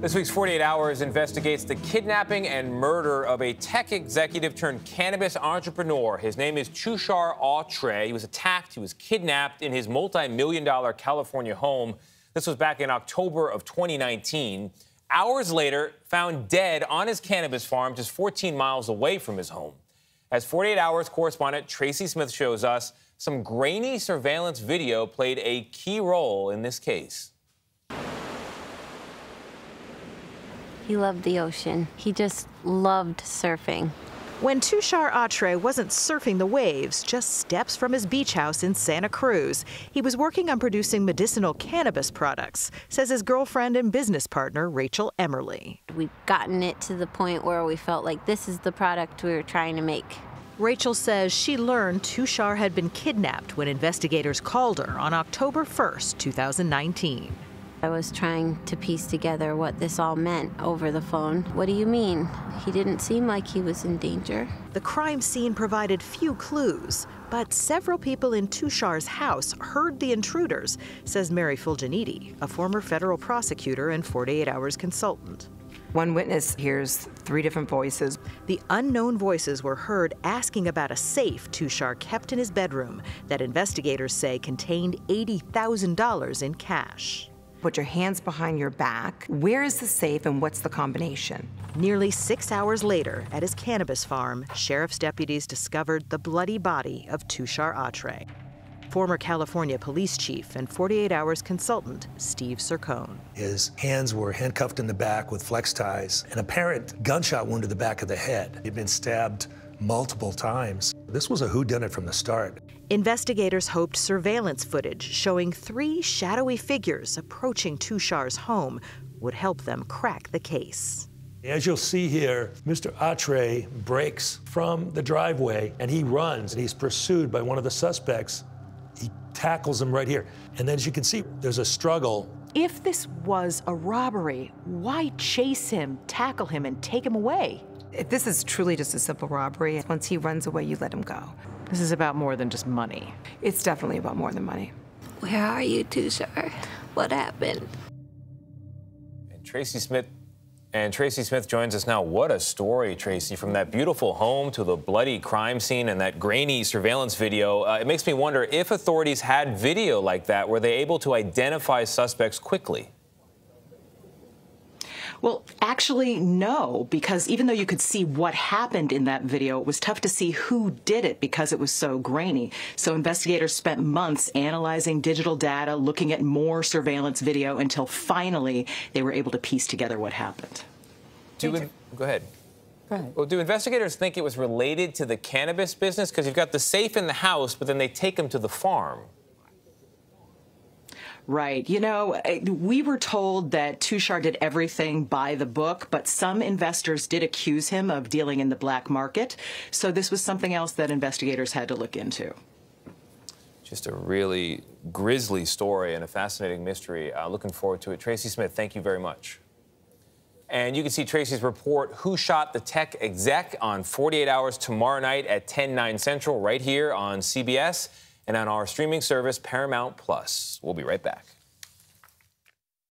This week's 48 Hours investigates the kidnapping and murder of a tech executive turned cannabis entrepreneur. His name is Tushar Atre. He was attacked. He was kidnapped in his multi-million-dollar California home. This was back in October of 2019. Hours later, found dead on his cannabis farm just 14 miles away from his home. As 48 Hours correspondent Tracy Smith shows us, some grainy surveillance video played a key role in this case. He loved the ocean. He just loved surfing. When Tushar Atre wasn't surfing the waves, just steps from his beach house in Santa Cruz, he was working on producing medicinal cannabis products, says his girlfriend and business partner, Rachel Emmerly. We've gotten it to the point where we felt like this is the product we were trying to make. Rachel says she learned Tushar had been kidnapped when investigators called her on October 1st, 2019. I was trying to piece together what this all meant over the phone. What do you mean? He didn't seem like he was in danger. The crime scene provided few clues, but several people in Tushar's house heard the intruders, says Mary Fulginiti, a former federal prosecutor and 48 Hours consultant. One witness hears 3 different voices. The unknown voices were heard asking about a safe Tushar kept in his bedroom that investigators say contained $80,000 in cash. Put your hands behind your back. Where is the safe and what's the combination? Nearly 6 hours later, at his cannabis farm, sheriff's deputies discovered the bloody body of Tushar Atre. Former California police chief and 48 Hours consultant Steve Sircone. His hands were handcuffed in the back with flex ties, an apparent gunshot wound to the back of the head. He'd been stabbed multiple times. This was a whodunit from the start. Investigators hoped surveillance footage showing 3 shadowy figures approaching Tushar's home would help them crack the case. As you'll see here, Mr. Atre breaks from the driveway and he runs and he's pursued by one of the suspects. He tackles him right here. And then as you can see, there's a struggle. If this was a robbery, why chase him, tackle him, and take him away? If this is truly just a simple robbery, once he runs away, you let him go. This is about more than just money. It's definitely about more than money. Where are you, Tushar? What happened? And Tracy Smith joins us now. What a story, Tracy, from that beautiful home to the bloody crime scene and that grainy surveillance video. It makes me wonder, if authorities had video like that, were they able to identify suspects quickly? Well, actually, no, because even though you could see what happened in that video, it was tough to see who did it because it was so grainy. So investigators spent months analyzing digital data, looking at more surveillance video until finally they were able to piece together what happened. Go ahead. Well, do investigators think it was related to the cannabis business? Because you've got the safe in the house, but then they take him to the farm. Right. You know, we were told that Tushar did everything by the book, but some investors did accuse him of dealing in the black market. So this was something else that investigators had to look into. Just a really grisly story and a fascinating mystery. Looking forward to it. Tracy Smith, thank you very much. And you can see Tracy's report, Who Shot the Tech Exec, on 48 Hours tomorrow night at 10/9 Central, right here on CBS and on our streaming service, Paramount+. We'll be right back.